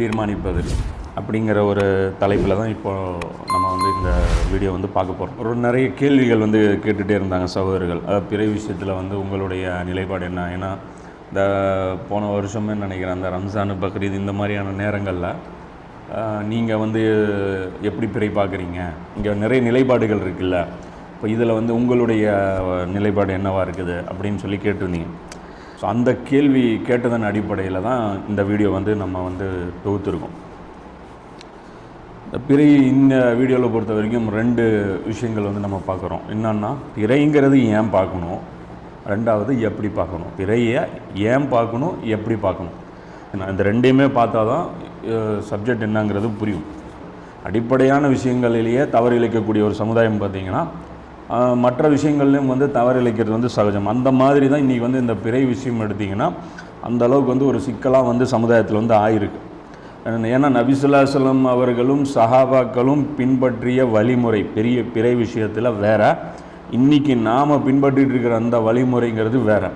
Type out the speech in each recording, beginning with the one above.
தீர்மானிப்பது அப்படிங்கிற ஒரு தலைப்பில் தான் இப்போது நம்ம வந்து இந்த வீடியோ வந்து பார்க்க போகிறோம். ஒரு நிறைய கேள்விகள் வந்து கேட்டுகிட்டே இருந்தாங்க சகோதரர்கள். பிறை விஷயத்தில் வந்து உங்களுடைய நிலைப்பாடு என்ன? ஏன்னா இந்த போன வருஷமே நினைக்கிறேன் அந்த ரம்ஜான், பக்ரீத் இந்த மாதிரியான நேரங்களில் நீங்கள் வந்து எப்படி பிறை பார்க்குறீங்க, இங்கே நிறைய நிலைப்பாடுகள் இருக்குல்ல, இப்போ இதில் வந்து உங்களுடைய நிலைப்பாடு என்னவாக இருக்குது அப்படின்னு சொல்லி கேட்டிருந்தீங்க. ஸோ அந்த கேள்வி கேட்டதன் அடிப்படையில் தான் இந்த வீடியோ வந்து நம்ம வந்து தொகுத்துருக்கோம். இந்த பிறை இந்த வீடியோவில் பொறுத்த வரைக்கும் 2 விஷயங்கள் வந்து நம்ம பார்க்குறோம். என்னன்னா, பிறைங்கிறது ஏன் பார்க்கணும், ரெண்டாவது எப்படி பார்க்கணும். பிறையை ஏன் பார்க்கணும், எப்படி பார்க்கணும். இந்த 2யுமே பார்த்தா தான் சப்ஜெக்ட் என்னங்கிறது புரியும். அடிப்படையான விஷயங்களிலேயே தவறு இழைக்கக்கூடிய ஒரு சமுதாயம் பார்த்திங்கன்னா, மற்ற விஷயங்கள்லையும் வந்து தவறு இழைக்கிறது வந்து சகஜம். அந்த மாதிரி தான் இன்றைக்கி வந்து இந்த பிறை விஷயம் எடுத்திங்கன்னா அந்தளவுக்கு வந்து ஒரு சிக்கலாக வந்து சமுதாயத்தில் வந்து ஆயிருக்கு. ஏன்னா நபி ஸல்லல்லாஹு அலைஹி வஸல்லம் அவர்களும் சஹாபாக்களும் பின்பற்றிய வழிமுறை பெரிய பிறை விஷயத்தில் வேறு, இன்றைக்கி நாம் பின்பற்றிட்டு இருக்கிற அந்த வழிமுறைங்கிறது வேறு.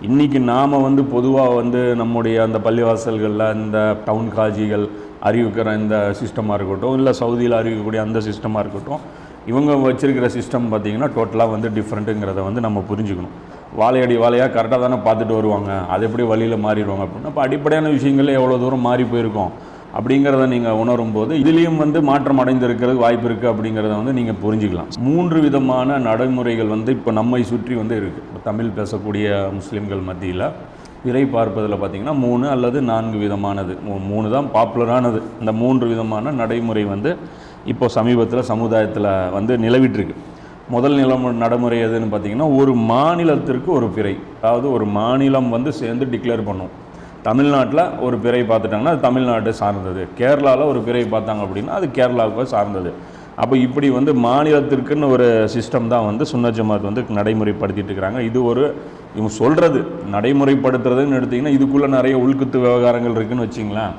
இன்றைக்கி நாம் வந்து பொதுவாக வந்து நம்முடைய அந்த பள்ளிவாசல்களில் இந்த டவுன் காஜிகள் அறிவிக்கிற இந்த சிஸ்டமாக இருக்கட்டும், இல்லை சவுதியில் அறிவிக்கக்கூடிய அந்த சிஸ்டமாக இருக்கட்டும், இவங்க வச்சுருக்கிற சிஸ்டம் பார்த்திங்கன்னா டோட்டலாக வந்து டிஃப்ரெண்ட்டுங்கிறத வந்து நம்ம புரிஞ்சுக்கணும். வாழையடி வாழையாக கரெக்டாக தானே பார்த்துட்டு வருவாங்க, அது எப்படி வழியில் மாறிடுவாங்க அப்படின்னா, இப்போ அடிப்படையான விஷயங்கள் எவ்வளோ தூரம் மாறி போயிருக்கோம் அப்படிங்கிறத நீங்கள் உணரும் போது இதுலேயும் வந்து மாற்றம் அடைந்திருக்கிறதுக்கு வாய்ப்பு இருக்குது அப்படிங்கிறத வந்து நீங்கள் புரிஞ்சுக்கலாம். 3 விதமான நடைமுறைகள் வந்து இப்போ நம்மை சுற்றி வந்து இருக்குது. இப்போ தமிழ் பேசக்கூடிய முஸ்லீம்கள் மத்தியில் பிறை பார்ப்பதில் பார்த்திங்கன்னா 3 அல்லது 4 விதமானது, 3 தான் பாப்புலரானது. இந்த 3 விதமான நடைமுறை வந்து இப்போ சமீபத்தில் சமுதாயத்தில் வந்து நிலவிட்டுருக்கு. முதல் நடைமுறை எதுன்னு பார்த்திங்கன்னா, ஒரு மாநிலத்திற்கு ஒரு பிறை, அதாவது ஒரு மாநிலம் வந்து சேர்ந்து டிக்ளேர் பண்ணும். தமிழ்நாட்டில் ஒரு பிறை பார்த்துட்டாங்கன்னா அது தமிழ்நாட்டை சார்ந்தது, கேரளாவில் ஒரு பிறை பார்த்தாங்க அப்படின்னா அது கேரளாவுக்கு சார்ந்தது. அப்போ இப்படி வந்து மாநிலத்திற்குன்னு ஒரு சிஸ்டம் தான் வந்து சுன்னத் ஜமாத் வந்து நடைமுறைப்படுத்திட்டு இருக்கிறாங்க. இது ஒரு இவங்க சொல்கிறது நடைமுறைப்படுத்துறதுன்னு எடுத்திங்கன்னா இதுக்குள்ளே நிறைய உள்குத்து விவகாரங்கள் இருக்குதுன்னு வச்சிங்களேன்.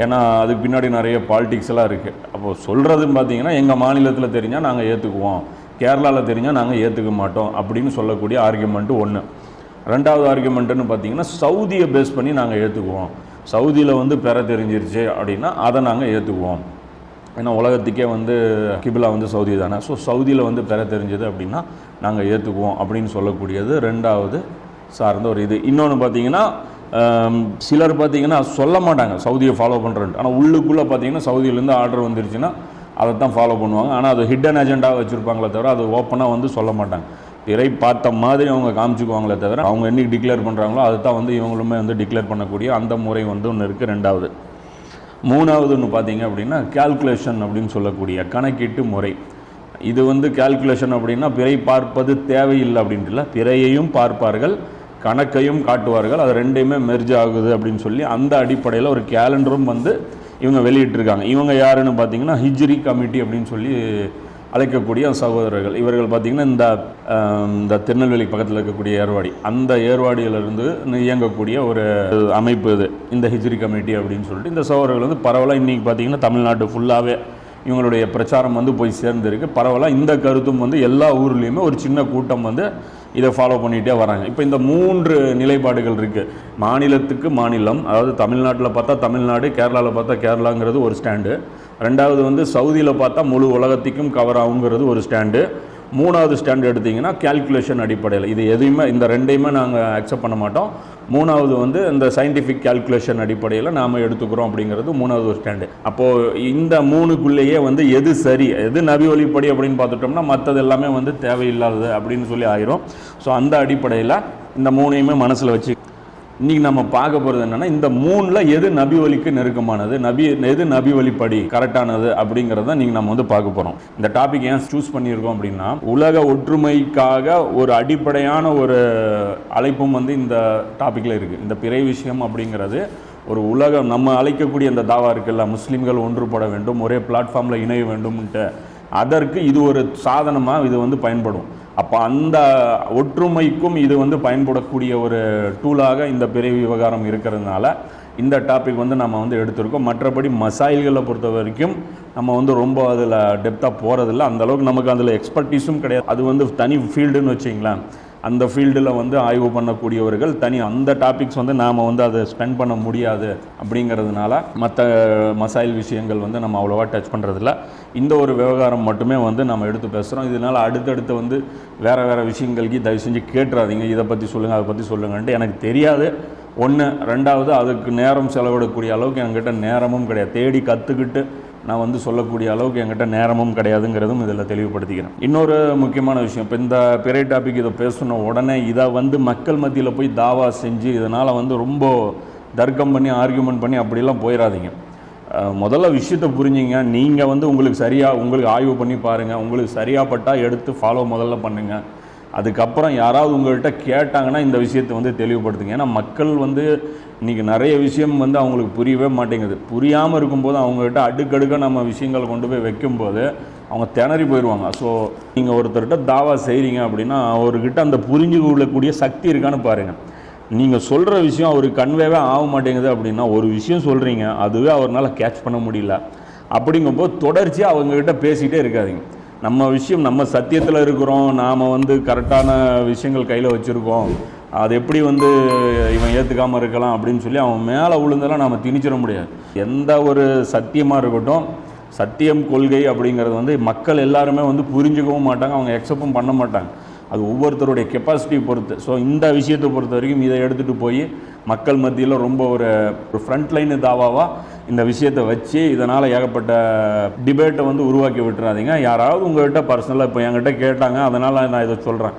ஏன்னா அதுக்கு பின்னாடி நிறைய பாலிடிக்ஸ்லாம் இருக்குது. அப்போது சொல்கிறதுன்னு பார்த்திங்கன்னா எங்கள் மாநிலத்தில் தெரிஞ்சால் நாங்கள் ஏற்றுக்குவோம், கேரளாவில் தெரிஞ்சால் நாங்கள் ஏற்றுக்க மாட்டோம் அப்படின்னு சொல்லக்கூடிய ஆர்கியூமெண்ட்டு ஒன்று. ரெண்டாவது ஆர்கியூமெண்ட்டுன்னு பார்த்திங்கன்னா, சவுதியை பேஸ் பண்ணி நாங்கள் ஏற்றுக்குவோம், சவுதியில் வந்து பெற தெரிஞ்சிருச்சு அப்படின்னா அதை நாங்கள் ஏற்றுக்குவோம், ஏன்னா உலகத்துக்கே வந்து கிபிலா வந்து சவுதி தானே, ஸோ சவுதியில் வந்து பெற தெரிஞ்சது அப்படின்னா நாங்கள் ஏற்றுக்குவோம் அப்படின்னு சொல்லக்கூடியது ரெண்டாவது சார்ந்த ஒரு இது. இன்னொன்று பார்த்திங்கன்னா, சிலர் பார்த்திங்கன்னா சொல்ல மாட்டாங்க சவுதியை ஃபாலோ பண்ணுறேன்ட்டு, ஆனால் உள்ளுக்குள்ளே பார்த்திங்கன்னா சவுதியிலேருந்து ஆர்டர் வந்துருச்சுன்னா அதை தான் ஃபாலோ பண்ணுவாங்க. ஆனால் அது ஹிடன் அஜெண்டாக வச்சுருப்பாங்களே தவிர அது ஓப்பனாக வந்து சொல்ல மாட்டாங்க. பிறை பார்த்த மாதிரி அவங்க காமிச்சுக்குவாங்களே தவிர அவங்க என்றைக்கு டிக்ளேர் பண்ணுறாங்களோ அதை தான் வந்து இவங்களுமே வந்து டிக்ளேர் பண்ணக்கூடிய அந்த முறை வந்து ஒன்று இருக்குது. ரெண்டாவது. மூணாவது ஒன்று பார்த்திங்க அப்படின்னா கால்குலேஷன் அப்படின்னு சொல்லக்கூடிய கணக்கீட்டு முறை. இது வந்து கால்குலேஷன் அப்படின்னா பிறை பார்ப்பது தேவையில்லை அப்படின்ட்டு இல்லை, பிறையையும் பார்ப்பார்கள், கணக்கையும் காட்டுவார்கள், அது 2யுமே மெர்ஜ் ஆகுது அப்படின்னு சொல்லி அந்த அடிப்படையில் ஒரு கேலண்டரும் வந்து இவங்க வெளியிட்டிருக்காங்க. இவங்க யாருன்னு பார்த்தீங்கன்னா ஹிஜ்ரி கமிட்டி அப்படின்னு சொல்லி அழைக்கக்கூடிய சகோதரர்கள். இவர்கள் பார்த்திங்கன்னா இந்த திருநெல்வேலி பக்கத்தில் இருக்கக்கூடிய ஏர்வாடி, அந்த ஏர்வாடியிலிருந்து இயங்கக்கூடிய ஒரு அமைப்பு இது இந்த ஹிஜ்ரி கமிட்டி அப்படின்னு சொல்லிட்டு இந்த சகோதரர்கள் வந்து பரவலாக இன்றைக்கி பார்த்திங்கன்னா தமிழ்நாடு ஃபுல்லாகவே இவங்களுடைய பிரச்சாரம் வந்து போய் சேர்ந்துருக்கு. பரவலாக இந்த கருத்தும் வந்து எல்லா ஊர்லேயுமே ஒரு சின்ன கூட்டம் வந்து இதை ஃபாலோ பண்ணிகிட்டே வராங்க. இப்போ இந்த 3 நிலைப்பாடுகள் இருக்குது. மாநிலத்துக்கு மாநிலம், அதாவது தமிழ்நாட்டில் பார்த்தா தமிழ்நாடு, கேரளாவில் பார்த்தா கேரளாங்கிறது ஒரு ஸ்டாண்டு. ரெண்டாவது வந்து சவுதியில் பார்த்தா முழு உலகத்துக்கும் கவர் ஆகுங்கிறது ஒரு ஸ்டாண்டு. மூணாவது ஸ்டாண்டு எடுத்திங்கன்னா கால்குலேஷன் அடிப்படையில். இது எதுவுமே இந்த 2யுமே நாங்கள் அக்செப்ட் பண்ண மாட்டோம். மூணாவது வந்து இந்த சயின்டிஃபிக் கால்குலேஷன் அடிப்படையில் நாம் எடுத்துக்கிறோம் அப்படிங்கிறது மூணாவது ஒரு ஸ்டாண்டு. அப்போது இந்த 3க்குள்ளேயே வந்து எது சரி, எது நபி வழிப்படி அப்படின்னு பார்த்துட்டோம்னா மற்றது எல்லாமே வந்து தேவையில்லாதது அப்படின்னு சொல்லி ஆயிரும். ஸோ அந்த அடிப்படையில் இந்த 3யுமே மனசில் வச்சு இன்றைக்கி நம்ம பார்க்க போகிறது என்னென்னா, இந்த 3ல் எது நபி வழிக்கு நெருக்கமானது, எது நபி வழிப்படி கரெக்டானது அப்படிங்கிறத நீங்கள் நம்ம வந்து பார்க்க போகிறோம். இந்த டாபிக் ஏன் சூஸ் பண்ணியிருக்கோம் அப்படின்னா, உலக ஒற்றுமைக்காக ஒரு அடிப்படையான ஒரு அழைப்பும் வந்து இந்த டாப்பிக்கில் இருக்குது. இந்த பிறை விஷயம் அப்படிங்கிறது ஒரு உலகம் நம்ம அழைக்கக்கூடிய இந்த தாவா இருக்குல்ல, முஸ்லீம்கள் ஒன்றுபட வேண்டும், ஒரே பிளாட்ஃபார்மில் இணைய வேண்டும்ன்ட்டு, அதற்கு இது ஒரு சாதனமாக இது வந்து பயன்படும். அப்போ அந்த ஒற்றுமைக்கும் இது வந்து பயன்படக்கூடிய ஒரு டூலாக இந்த பிறை விவகாரம் இருக்கிறதுனால இந்த டாபிக் வந்து நம்ம வந்து எடுத்திருக்கோம். மற்றபடி மசாயில்களை பொறுத்த வரைக்கும் நம்ம வந்து ரொம்ப அதில் டெப்த்தாக போகிறதில்ல, அந்தளவுக்கு நமக்கு அதில் எக்ஸ்பர்டீஸும் கிடையாது. அது வந்து தனி ஃபீல்டுன்னு வச்சிங்களேன். அந்த ஃபீல்டில் வந்து ஆய்வு பண்ணக்கூடியவர்கள் தனி அந்த டாபிக்ஸ் வந்து நாம் வந்து அதை ஸ்பெண்ட் பண்ண முடியாது அப்படிங்கிறதுனால மற்ற மசாயில் விஷயங்கள் வந்து நம்ம அவ்வளோவா டச் பண்ணுறதில்ல. இந்த ஒரு விவகாரம் மட்டுமே வந்து நம்ம எடுத்து பேசுகிறோம். இதனால் அடுத்தடுத்து வந்து வேறு விஷயங்களுக்கு தயவு செஞ்சு கேட்டுறாதீங்க, இதை பற்றி சொல்லுங்கள் அதை பற்றி சொல்லுங்கன்ட்டு. எனக்கு தெரியாது ஒன்று. ரெண்டாவது, அதுக்கு நேரம் செலவிடக்கூடிய அளவுக்கு என்கிட்ட நேரமும் கிடையாது. தேடி கற்றுக்கிட்டு நான் வந்து சொல்லக்கூடிய அளவுக்கு என்கிட்ட நேரமும் கிடையாதுங்கிறதும் இதில் தெளிவுபடுத்திக்கிறேன். இன்னொரு முக்கியமான விஷயம், இப்போ இந்த பிறை டாபிக் இதை பேசின உடனே இதை வந்து மக்கள் மத்தியில் போய் தாவா செஞ்சு இதனால் வந்து ரொம்ப தர்க்கம் பண்ணி ஆர்கியூமெண்ட் பண்ணி அப்படிலாம் போயிடாதீங்க. முதல்ல விஷயத்தை புரிஞ்சிங்க. நீங்கள் வந்து உங்களுக்கு ஆய்வு பண்ணி பாருங்கள், உங்களுக்கு சரியாகப்பட்டால் எடுத்து ஃபாலோ முதல்ல பண்ணுங்கள். அதுக்கப்புறம் யாராவது உங்கள்கிட்ட கேட்டாங்கன்னா இந்த விஷயத்தை வந்து தெளிவுபடுத்துங்க. ஏன்னா மக்கள் வந்து இன்றைக்கி நிறைய விஷயம் வந்து அவங்களுக்கு புரியவே மாட்டேங்குது. புரியாமல் இருக்கும்போது அவங்ககிட்ட அடுக்கடுக்காக நம்ம விஷயங்கள் கொண்டு போய் வைக்கும்போது அவங்க திணறி போயிடுவாங்க. ஸோ நீங்கள் ஒருத்தர்கிட்ட தாவா செய்கிறீங்க அப்படின்னா அவர்கிட்ட அந்த புரிஞ்சு கொள்ளக்கூடிய சக்தி இருக்கான்னு பாருங்கள். நீங்கள் சொல்கிற விஷயம் அவருக்கு கன்வேவே ஆக மாட்டேங்குது அப்படின்னா, ஒரு விஷயம் சொல்கிறீங்க அதுவே அவரால் கேட்ச் பண்ண முடியல அப்படிங்கும்போது தொடர்ச்சியாக அவங்கக்கிட்ட பேசிகிட்டே இருக்காதிங்க. நம்ம சத்தியத்தில் இருக்கிறோம், நாம் வந்து கரெக்டான விஷயங்கள் கையில் வச்சுருக்கோம், அது எப்படி வந்து இவன் ஏற்றுக்காமல் இருக்கலாம் அப்படின்னு சொல்லி அவன் மேலே விழுந்தெல்லாம் நாம் திணிச்சிட முடியாது. எந்த ஒரு சத்தியமாக இருக்கட்டும், சத்தியம் கொள்கை அப்படிங்கிறது வந்து மக்கள் எல்லாருமே வந்து புரிஞ்சுக்கவும் மாட்டாங்க, அவங்க அக்செப்டும் பண்ண மாட்டாங்க. அது ஒவ்வொருத்தருடைய கெப்பாசிட்டி பொறுத்து. ஸோ இந்த விஷயத்தை பொறுத்த வரைக்கும் இதை எடுத்துகிட்டு போய் மக்கள் மத்தியில் ரொம்ப ஒரு ஃப்ரண்ட் லைனு தாவாவாக இந்த விஷயத்தை வச்சு இதனால் ஏகப்பட்ட டிபேட்டை வந்து உருவாக்கி விட்டுறாதீங்க. யாராவது உங்கள்கிட்ட பர்சனலாக இப்போ என்கிட்ட கேட்டாங்க, அதனால் நான் இதை சொல்கிறேன்.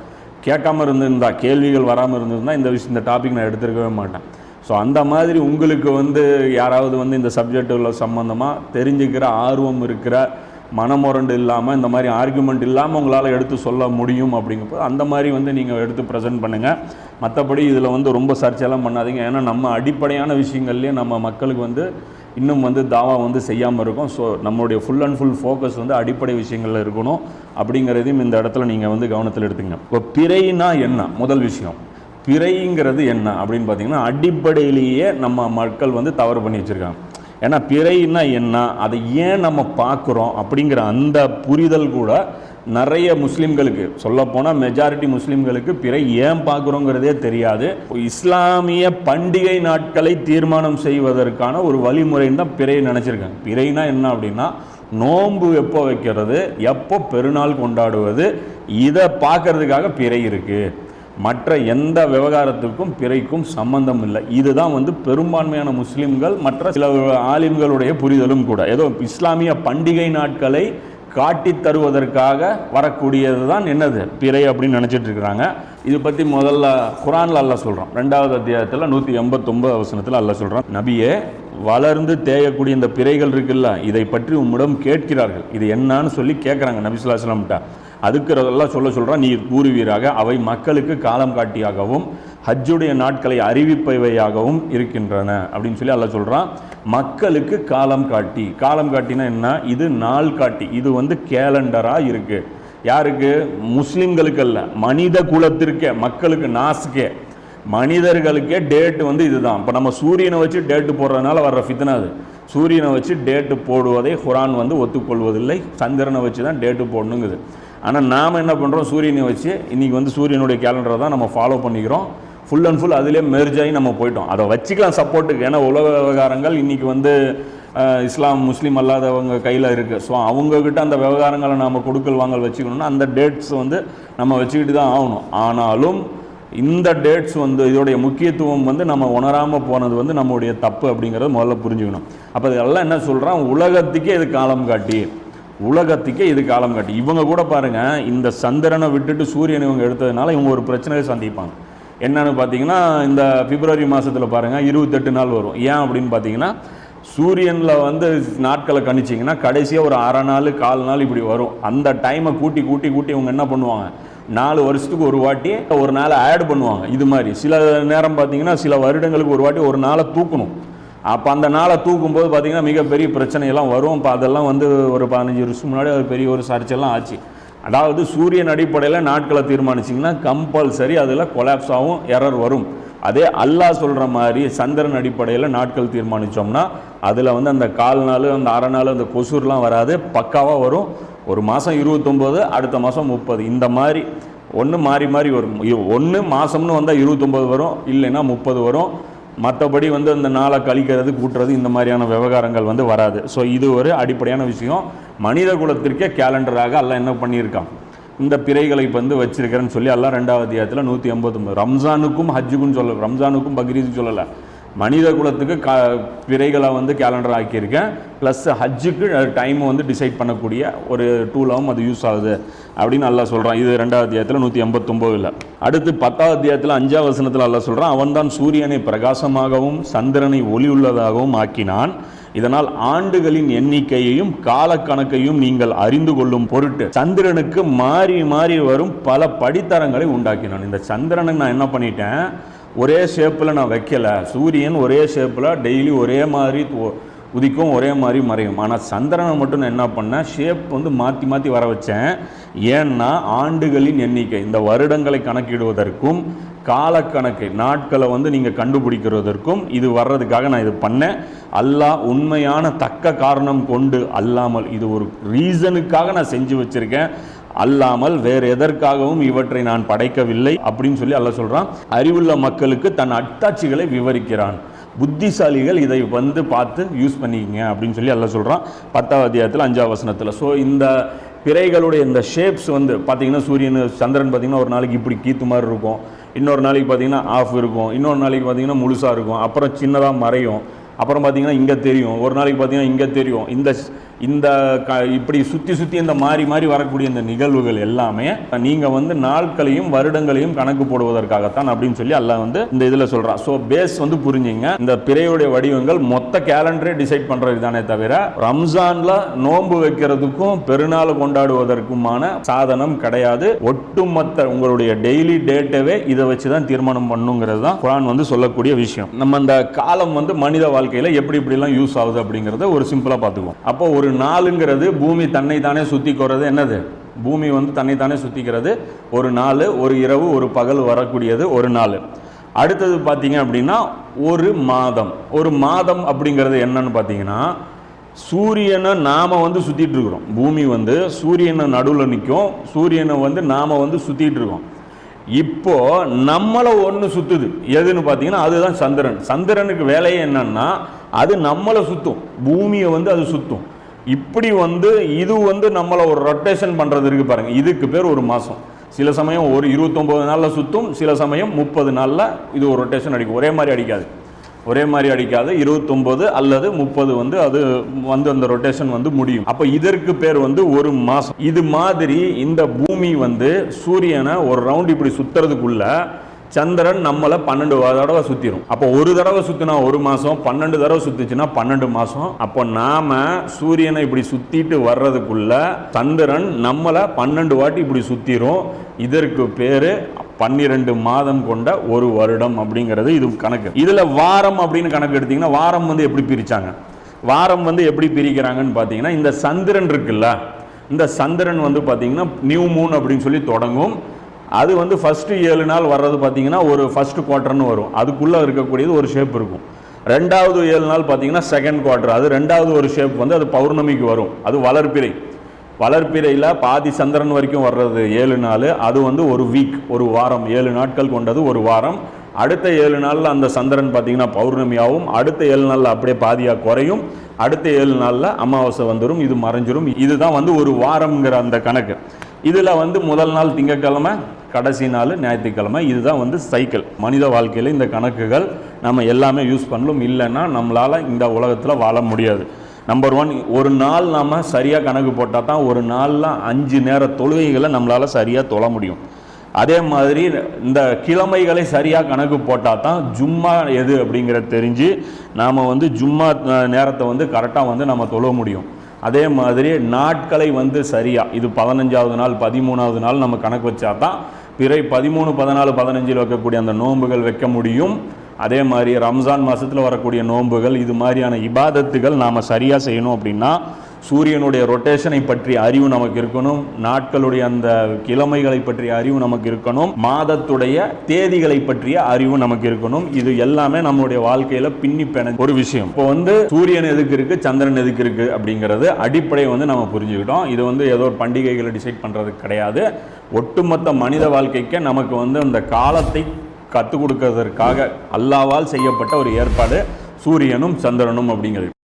கேட்காமல் இருந்திருந்தா, கேள்விகள் வராமல் இருந்திருந்தால் இந்த டாபிக் நான் எடுத்துருக்கவே மாட்டேன். ஸோ அந்த மாதிரி உங்களுக்கு வந்து யாராவது வந்து இந்த சப்ஜெக்டுல சம்மந்தமாக தெரிஞ்சுக்கிற ஆர்வம் இருக்கிற, மனமுரண்டு இல்லாமல் இந்த மாதிரி ஆர்குமெண்ட் இல்லாமல் உங்களால் எடுத்து சொல்ல முடியும் அப்படிங்கப்போ அந்த மாதிரி வந்து நீங்கள் எடுத்து ப்ரெசென்ட் பண்ணுங்கள். மற்றபடி இதில் வந்து ரொம்ப சர்ச்சையெல்லாம் பண்ணாதீங்க. ஏன்னா நம்ம அடிப்படையான விஷயங்கள்லேயே நம்ம மக்களுக்கு வந்து இன்னும் வந்து தாவா வந்து செய்யாமல் இருக்கும். ஸோ நம்மளுடைய ஃபுல் அண்ட் ஃபுல் ஃபோக்கஸ் வந்து அடிப்படை விஷயங்களில் இருக்கணும் அப்படிங்கிறதையும் இந்த இடத்துல நீங்கள் வந்து கவனத்தில் எடுத்துங்க. இப்போ பிறைனா என்ன? முதல் விஷயம், பிறைங்கிறது என்ன அப்படின்னு பார்த்தீங்கன்னா அடிப்படையிலேயே நம்ம மக்கள் வந்து தவறு பண்ணி வச்சுருக்காங்க. ஏன்னா பிறைன்னா என்ன, அதை ஏன் நம்ம பார்க்குறோம் அப்படிங்கிற அந்த புரிதல் கூட நிறைய முஸ்லீம்களுக்கு, சொல்லப்போனால் மெஜாரிட்டி முஸ்லீம்களுக்கு பிறை ஏன் பார்க்குறோங்கிறதே தெரியாது. இஸ்லாமிய பண்டிகை நாட்களை தீர்மானம் செய்வதற்கான ஒரு வழிமுறைன்னு தான் பிறையை நினச்சிருக்காங்க. பிறைனா என்ன அப்படின்னா நோன்பு எப்போ வைக்கிறது, எப்போ பெருநாள் கொண்டாடுவது, இதை பார்க்கறதுக்காக பிறை இருக்குது. மற்ற எந்த விவகாரத்துக்கும் பிறைக்கும் சம்பந்தம் இல்லை. இதுதான் வந்து பெரும்பான்மையான முஸ்லீம்கள் மற்ற சில ஆலிம்களுடைய புரிதலும் கூட. ஏதோ இஸ்லாமிய பண்டிகை நாட்களை காட்டி தருவதற்காக வரக்கூடியது தான் என்னது பிறை அப்படின்னு நினச்சிட்டு இருக்கிறாங்க. இது பற்றி முதல்ல குர்ஆனில் அல்லாஹ் சொல்கிறான். 2வது அத்தியாயத்தில் 189 வசனத்தில் அல்லாஹ் சொல்கிறான், நபியே வளர்ந்து தேயக்கூடிய இந்த பிறைகள் இருக்குல்ல, இதை பற்றி உம்மிடம் கேட்கிறார்கள், இது என்னன்னு சொல்லி கேட்குறாங்க நபி ஸல்லல்லாஹு அலைஹி வஸல்லம். அதுக்குறதெல்லாம் சொல்கிறான், நீர் கூறுவீராக அவை மக்களுக்கு காலம் காட்டியாகவும் ஹஜ்ஜுடைய நாட்களை அறிவிப்பவையாகவும் இருக்கின்றன அப்படின்னு சொல்லி அல்லாஹ் சொல்கிறான். மக்களுக்கு காலம் காட்டி, காலம் காட்டினா என்ன, இது நாள் காட்டி, இது வந்து கேலண்டராக இருக்குது. யாருக்கு? முஸ்லீம்களுக்கு அல்ல, மனித குலத்திற்கே, மக்களுக்கு, நாசுக்கே, மனிதர்களுக்கே டேட்டு வந்து இதுதான். இப்போ நம்ம சூரியனை வச்சு டேட்டு போடுறதுனால வர்ற ஃபித்னா அது. சூரியனை வச்சு டேட்டு போடுவதை குர்ஆன் வந்து ஒத்துக்கொள்வதில்லை, சந்திரனை வச்சு தான் டேட்டு போடணுங்குது. ஆனால் நாம் என்ன பண்ணுறோம், சூரியனை வச்சு இன்றைக்கி வந்து சூரியனுடைய கேலண்டரை தான் நம்ம ஃபாலோ பண்ணிக்கிறோம். ஃபுல் அண்ட் ஃபுல் அதிலே மெர்ஜ் ஆகி நம்ம போயிட்டோம். அதை வச்சுக்கலாம் சப்போர்ட்டுக்கு. ஏன்னா உலக விவகாரங்கள் இன்றைக்கி வந்து இஸ்லாம் முஸ்லீம் அல்லாதவங்க கையில் இருக்குது. ஸோ அவங்கக்கிட்ட அந்த விவகாரங்களை நாம் கொடுக்கல் வாங்கல் வச்சுக்கணும்னா அந்த டேட்ஸ் வந்து நம்ம வச்சுக்கிட்டு தான் ஆகணும். ஆனாலும் இந்த டேட்ஸ் வந்து இதோடைய முக்கியத்துவம் வந்து நம்ம உணராமல் போனது வந்து நம்மளுடைய தப்பு அப்படிங்கிறத முதல்ல புரிஞ்சுக்கணும். அப்போ இதெல்லாம் என்ன சொல்கிறான், உலகத்துக்கே இது காலம் காட்டி, உலகத்துக்கே இது காலம் காட்டி. இவங்க கூட பாருங்கள், இந்த சந்திரனை விட்டுட்டு சூரியனை இவங்க எடுத்ததுனால இவங்க ஒரு பிரச்சனையை சந்திப்பாங்க. என்னன்னு பார்த்தீங்கன்னா, இந்த பிப்ரவரி மாதத்தில் பாருங்கள் 28 நாள் வரும். ஏன் அப்படின்னு பார்த்தீங்கன்னா, சூரியனில் வந்து நாட்களை கணிச்சிங்கன்னா கடைசியாக ஒரு அரை நாள் 1/4 நாள் இப்படி வரும். அந்த டைமை கூட்டி கூட்டி கூட்டி இவங்க என்ன பண்ணுவாங்க, 4 வருஷத்துக்கு ஒரு வாட்டி ஒரு நாளை ஆட் பண்ணுவாங்க. இது மாதிரி சில நேரம் பார்த்தீங்கன்னா சில வருடங்களுக்கு ஒரு வாட்டி ஒரு நாளை தூக்கணும். அப்போ அந்த நாளை தூக்கும்போது பார்த்திங்கன்னா மிகப்பெரிய பிரச்சனையெல்லாம் வரும். இப்போ அதெல்லாம் வந்து ஒரு 15 வருஷம் முன்னாடி அது பெரிய ஒரு சர்ச்சையெல்லாம் ஆச்சு. அதாவது சூரியன் அடிப்படையில் நாட்களை தீர்மானிச்சிங்கன்னா கம்பல்சரி அதில் கொலாப்ஸ் ஆகும், எரர் வரும். அதே அல்லாஹ் சொல்கிற மாதிரி சந்திரன் அடிப்படையில் நாட்கள் தீர்மானித்தோம்னா அதில் வந்து அந்த 1/4 நாள், அந்த அரை நாள், அந்த கொசூர்லாம் வராது, பக்காவாக வரும். ஒரு மாதம் 29, அடுத்த மாதம் 30, இந்த மாதிரி ஒன்று மாறி மாறி வரும். ஒன்று மாதம்னு வந்தால் 29 வரும், இல்லைன்னா 30 வரும். மற்றபடி வந்து அந்த நாளை கழிக்கிறது கூட்டுறது இந்த மாதிரியான விவகாரங்கள் வந்து வராது. ஸோ இது ஒரு அடிப்படையான விஷயம். மனித குலத்திற்கே கேலண்டராக அல்லாஹ் என்ன பண்ணியிருக்கான், இந்த பிறைகளை வந்து வச்சிருக்கிறேன்னு சொல்லி அல்லாஹ் 2வது அத்தியாயத்தில் 189 ரம்ஜானுக்கும் ஹஜ்ஜுக்கும் சொல்லலை, ரம்ஜானுக்கும் பக்ரீதுக்கும் சொல்லலை, மனித குலத்துக்கு பிறைகளை வந்து கேலண்டர் ஆக்கியிருக்கேன். ப்ளஸ் ஹஜ்ஜுக்கு டைம் வந்து டிசைட் பண்ணக்கூடிய ஒரு டூலாகவும் அது யூஸ் ஆகுது அப்படின்னு அல்லாஹ் சொல்கிறான். இது 2வது அத்தியாயத்தில் 189. அடுத்து 10வது அத்தியாயத்தில் 5வது வசனத்தில் அல்லாஹ் சொல்கிறான், அவன்தான் சூரியனை பிரகாசமாகவும் சந்திரனை ஒளி உள்ளதாகவும் ஆக்கினான். இதனால் ஆண்டுகளின் எண்ணிக்கையையும் காலக்கணக்கையும் நீங்கள் அறிந்து கொள்ளும் பொருட்டு சந்திரனுக்கு மாறி மாறி வரும் பல படித்தரங்களை உண்டாக்கினான். இந்த சந்திரனை நான் என்ன பண்ணிட்டேன், ஒரே ஷேப்பில் நான் வைக்கல. சூரியன் ஒரே ஷேப்பில் டெய்லி ஒரே மாதிரி உதிக்கும், ஒரே மாதிரி மறையும். ஆனால் சந்திரனை மட்டும் நான் என்ன பண்ணேன், ஷேப் வந்து மாற்றி மாற்றி வர வச்சேன். ஏன்னா ஆண்டுகளின் எண்ணிக்கை, இந்த வருடங்களை கணக்கிடுவதற்கும் காலக்கணக்கை நாட்களை வந்து நீங்கள் கண்டுபிடிக்கிறதற்கும் இது வர்றதுக்காக நான் இது பண்ணேன். அல்லாஹ் உண்மையான தக்க காரணம் கொண்டு அல்லாமல், இது ஒரு ரீசனுக்காக நான் செஞ்சு வச்சுருக்கேன், அல்லாமல் வேறு எதற்காகவும் இவற்றை நான் படைக்கவில்லை அப்படின்னு சொல்லி அல்லாஹ் சொல்கிறான். அறிவுள்ள மக்களுக்கு தன் அத்தாட்சிகளை விவரிக்கிறான். புத்திசாலிகள் இதை வந்து பார்த்து யூஸ் பண்ணிக்கங்க அப்படின்னு சொல்லி அல்லாஹ் சொல்கிறான் 10வது அத்தியாயத்தில் 5வது வசனத்தில். ஸோ இந்த பிறைகளுடைய இந்த ஷேப்ஸ் வந்து பார்த்திங்கன்னா, சூரியன் சந்திரன் பார்த்திங்கன்னா ஒரு நாளைக்கு இப்படி கீத்து மாதிரி இருக்கும், இன்னொரு நாளைக்கு பார்த்திங்கன்னா ஆஃப் இருக்கும், இன்னொரு நாளைக்கு பார்த்திங்கன்னா முழுசாக இருக்கும், அப்புறம் சின்னதாக மறையும், அப்புறம் பார்த்திங்கன்னா இங்கே தெரியும், ஒரு நாளைக்கு பார்த்திங்கன்னா இங்கே தெரியும். இந்த இப்படி சுற்றி சுற்றி இந்த மாறி மாறி வரக்கூடிய இந்த நிகழ்வுகள் எல்லாமே நீங்கள் வந்து நாட்களையும் வருடங்களையும் கணக்கு போடுவதற்காகத்தான் அப்படின்னு சொல்லி அல்லாஹ் வந்து இந்த இதில் சொல்கிறான். ஸோ பேஸ் வந்து புரிஞ்சுங்க, இந்த பிறையுடைய வடிவங்கள் மொத்த கேலண்டரே டிசைட் பண்ணுறது தானே தவிர ரம்ஜானில் நோன்பு வைக்கிறதுக்கும் பெருநாள் கொண்டாடுவதற்குமான சாதனம் கிடையாது. ஒட்டுமொத்த உங்களுடைய டெய்லி டேட்டவே இதை வச்சு தான் தீர்மானம் பண்ணுங்கிறது தான் குர்ஆன் வந்து சொல்லக்கூடிய விஷயம். நம்ம இந்த காலம் வந்து மனித வாழ்க்கையில் எப்படி இப்படிலாம் யூஸ் ஆகுது அப்படிங்கிறத ஒரு சிம்பிளாக பார்த்துக்குவோம். அப்போ ஒரு நாளுங்கிறது பூமி தன்னை தானே சுத்திக்கிறது. என்னது, பூமி வந்து தன்னை தானே சுத்திக்கிறது. ஒரு நாள், ஒரு இரவு, ஒரு பகல் வரக்கூடியது ஒரு நாள். அடுத்தது பார்த்தீங்க அப்படின்னா ஒரு மாதம். ஒரு மாதம் அப்படிங்கிறது என்னன்னு பார்த்தீங்கன்னா, சூரியனை நாம வந்து சுத்திட்டு இருக்கிறோம். பூமி வந்து சூரியனை நடுவில் நிற்கும், சூரியனை வந்து நாம வந்து சுத்திட்டு இருக்கோம். இப்போ நம்மளை ஒன்று சுத்துது, எதுன்னு பார்த்தீங்கன்னா அதுதான் சந்திரன். சந்திரனுக்கு வேலையே என்னன்னா, அது நம்மளை சுத்தும், பூமியை வந்து அது சுத்தும். இப்படி வந்து இது வந்து நம்மளை ஒரு ரொட்டேஷன் பண்ணுறது இருக்கு பாருங்க, இதுக்கு பேர் ஒரு மாதம். சில சமயம் ஒரு 29 நாளில் சுற்றும், சில சமயம் 30 நாளில் இது ஒரு ரொட்டேஷன் அடிக்கும். ஒரே மாதிரி அடிக்காது, 29 அல்லது 30 வந்து அது வந்து அந்த ரொட்டேஷன் வந்து முடியும். அப்போ இதற்கு பேர் வந்து ஒரு மாதம். இது மாதிரி இந்த பூமி வந்து சூரியனை ஒரு ரவுண்ட் இப்படி சுற்றுறதுக்குள்ள சந்திரன் நம்மளை 12 தடவை சுற்றிடும். அப்போ ஒரு தடவை சுற்றினா ஒரு மாதம், 12 தடவை சுற்றிச்சுன்னா 12 மாதம். அப்போ நாம் சூரியனை இப்படி சுற்றிட்டு வர்றதுக்குள்ள சந்திரன் நம்மளை 12 வாட்டி இப்படி சுற்றிடும். இதற்கு பேர் 12 மாதம் கொண்ட ஒரு வருடம் அப்படிங்கிறது இது கணக்கு. இதில் வாரம் அப்படின்னு கணக்கு எடுத்திங்கன்னா, வாரம் வந்து எப்படி பிரித்தாங்க, வாரம் வந்து எப்படி பிரிக்கிறாங்கன்னு பார்த்தீங்கன்னா, இந்த சந்திரன் இருக்குல்ல, இந்த சந்திரன் வந்து பார்த்தீங்கன்னா நியூ மூன் அப்படின்னு சொல்லி தொடங்கும். அது வந்து ஃபஸ்ட்டு 7 நாள் வர்றது பார்த்தீங்கன்னா ஒரு ஃபஸ்ட்டு குவார்ட்டர்னு வரும், அதுக்குள்ளே இருக்கக்கூடியது ஒரு ஷேப் இருக்கும். ரெண்டாவது 7 நாள் பார்த்தீங்கன்னா செகண்ட் குவார்ட்டர், அது ரெண்டாவது ஒரு ஷேப் வந்து அது பௌர்ணமிக்கு வரும், அது வளர்ப்பிறை. வளர்ப்பிறையில் பாதி சந்திரன் வரைக்கும் வர்றது 7 நாள், அது வந்து ஒரு வீக், ஒரு வாரம், 7 நாட்கள் கொண்டது ஒரு வாரம். அடுத்த 7 நாளில் அந்த சந்திரன் பார்த்தீங்கன்னா பௌர்ணமியாகவும், அடுத்த 7 நாளில் அப்படியே பாதியாக குறையும், அடுத்த 7 நாளில் அமாவாசை வந்துடும், இது மறைஞ்சிரும். இதுதான் வந்து ஒரு வாரம்ங்கிற அந்த கணக்கு. இதில் வந்து முதல் நாள் திங்கட்கிழமை, கடைசி நாள் ஞாயிற்றுக்கிழமை, இதுதான் வந்து சைக்கிள். மனித வாழ்க்கையில் இந்த கணக்குகள் நம்ம எல்லாமே யூஸ் பண்ணலும், இல்லைன்னா நம்மளால் இந்த உலகத்தில் வாழ முடியாது. நம்பர் 1, ஒரு நாள் நாம் சரியாக கணக்கு போட்டால் தான் ஒரு நாளில் 5 நேர தொழுகைகளை நம்மளால் சரியாக தொழ முடியும். அதே மாதிரி இந்த கிழமைகளை சரியாக கணக்கு போட்டால் தான் ஜும்மா எது அப்படிங்கிறத தெரிஞ்சு நாம் வந்து ஜும்மா நேரத்தை வந்து கரெக்டாக வந்து நம்ம தொழ முடியும். அதே மாதிரி நாட்களை வந்து சரியாக, இது 15வது நாள் 13வது நாள் நம்ம கணக்கு வச்சா தான் பிறை 13, 14, 15 வைக்கக்கூடிய அந்த நோன்புகள் வைக்க முடியும். அதே மாதிரி ரம்ஜான் மாதத்தில் வரக்கூடிய நோன்புகள், இது மாதிரியான இபாதத்துகள் நாம் சரியாக செய்யணும் அப்படின்னா சூரியனுடைய ரொட்டேஷனை பற்றிய அறிவு நமக்கு இருக்கணும், நாட்களுடைய அந்த கிழமைகளை பற்றிய அறிவு நமக்கு இருக்கணும், மாதத்துடைய தேதிகளை பற்றிய அறிவு நமக்கு இருக்கணும். இது எல்லாமே நம்மளுடைய வாழ்க்கையில பின்னி பெண ஒரு விஷயம். இப்போ வந்து சூரியன் எதுக்கு இருக்கு, சந்திரன் எதுக்கு இருக்கு அப்படிங்கிறது அடிப்படையை வந்து நம்ம புரிஞ்சுக்கிட்டோம். இது வந்து ஏதோ ஒரு பண்டிகைகளை டிசைட் பண்றது கிடையாது. ஒட்டுமொத்த மனித வாழ்க்கைக்கு நமக்கு வந்து அந்த காலத்தை கற்றுக் கொடுக்கறதற்காக அல்லாஹ்வால் செய்யப்பட்ட ஒரு ஏற்பாடு சூரியனும் சந்திரனும் அப்படிங்கிறது.